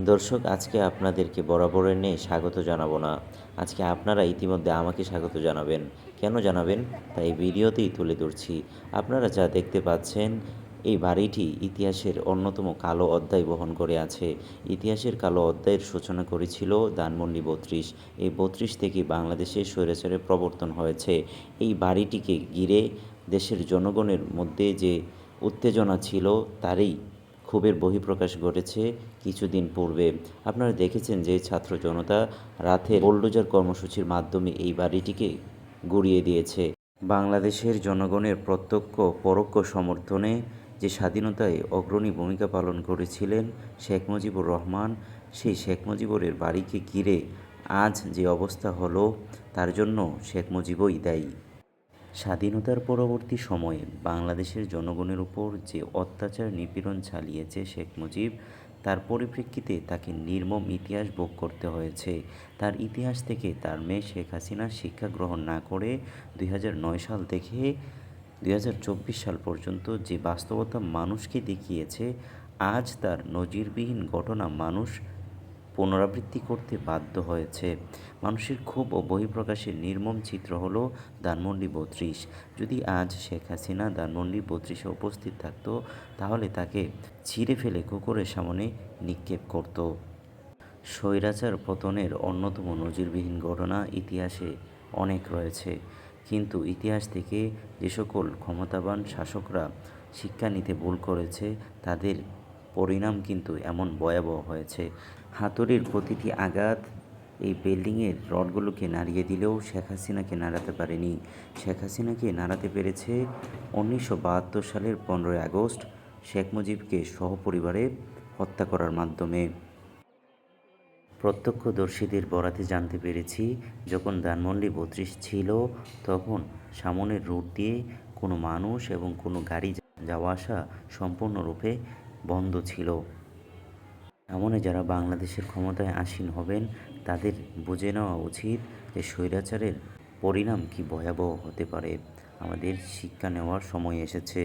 দর্শক, আজকে আপনাদেরকে বরাবরের ন্যায় স্বাগত জানাবো না। আজকে আপনারা ইতিমধ্যে আমাকে স্বাগত জানাবেন। কেন জানাবেন? তা এই ভিডিওতেই তুলে ধরছি। আপনারা যা দেখতে পাচ্ছেন, এই বাড়িটি ইতিহাসের অন্যতম কালো অধ্যায় বহন করে আছে। ইতিহাসের কালো অধ্যায়ের সূচনা করেছিল ধানমন্ডি ৩২। এই ৩২ থেকে বাংলাদেশের স্বৈরাচারের প্রবর্তন হয়েছে। এই বাড়িটিকে ঘিরে দেশের জনগণের মধ্যে যে উত্তেজনা ছিল, তারই ক্ষোভের বহিঃপ্রকাশ ঘটেছে কিছুদিন পূর্বে। আপনারা দেখেছেন যে ছাত্র জনতা রাতে বুলডোজার কর্মসূচির মাধ্যমে এই বাড়িটিকে গুঁড়িয়ে দিয়েছে। বাংলাদেশের জনগণের প্রত্যক্ষ পরোক্ষ সমর্থনে যে স্বাধীনতায় অগ্রণী ভূমিকা পালন করেছিলেন শেখ মুজিবুর রহমান, সেই শেখ মুজিবুরের বাড়িকে ঘিরে আজ যে অবস্থা হলো, তার জন্য শেখ মুজিবই দায়ী। স্বাধীনতার পরবর্তী সময়ে বাংলাদেশের জনগণের উপর যে অত্যাচার নিপীড়ন চালিয়েছে শেখ মুজিব, তার পরিপ্রেক্ষিতে তাকে নির্মম ইতিহাস ভোগ করতে হয়েছে। তার ইতিহাস থেকে তার মেয়ে শেখ হাসিনা শিক্ষা গ্রহণ না করে ২০০৯ সাল থেকে ২০২৪ সাল পর্যন্ত যে বাস্তবতা মানুষকে দেখিয়েছে, আজ তার নজিরবিহীন ঘটনা মানুষ পুনরাবৃত্তি করতে বাধ্য হয়েছে। মানুষের ক্ষোভ ও বহিঃপ্রকাশের নির্মম চিত্র হলো ধানমন্ডি ৩২। যদি আজ শেখ হাসিনা ধানমন্ডি ৩২-এ উপস্থিত থাকত, তাহলে তাকে ছিঁড়ে ফেলে কুকুরের সামনে নিক্ষেপ করত। স্বৈরাচার পতনের অন্যতম নজিরবিহীন ঘটনা ইতিহাসে অনেক রয়েছে, কিন্তু ইতিহাস থেকে যে সকল ক্ষমতাবান শাসকরা শিক্ষা নিতে ভুল করেছে, তাদের পরিণাম কিন্তু এমন ভয়াবহ হয়েছে। হাতুড়ির প্রতিটি আঘাত এই বিল্ডিংয়ের রডগুলোকে নাড়িয়ে দিলেও শেখ হাসিনাকে নাড়াতে পারেনি। শেখ হাসিনাকে নাড়াতে পেরেছে ১৯৭২ সালের ১৫ই আগস্ট শেখ মুজিবকে সহপরিবারে হত্যা করার মাধ্যমে। প্রত্যক্ষদর্শীদের বরাতে জানতে পেরেছি, যখন ধানমন্ডি ৩২ ছিল, তখন সামনের রুট দিয়ে কোনো মানুষ এবং কোনো গাড়ি যাওয়া আসা সম্পূর্ণরূপে বন্ধ ছিল। এমনই যারা বাংলাদেশের ক্ষমতায় আসীন হবেন, তাদের বুঝে নেওয়া উচিত যে স্বৈরাচারের পরিণাম কী ভয়াবহ হতে পারে। আমাদের শিক্ষা নেওয়ার সময় এসেছে।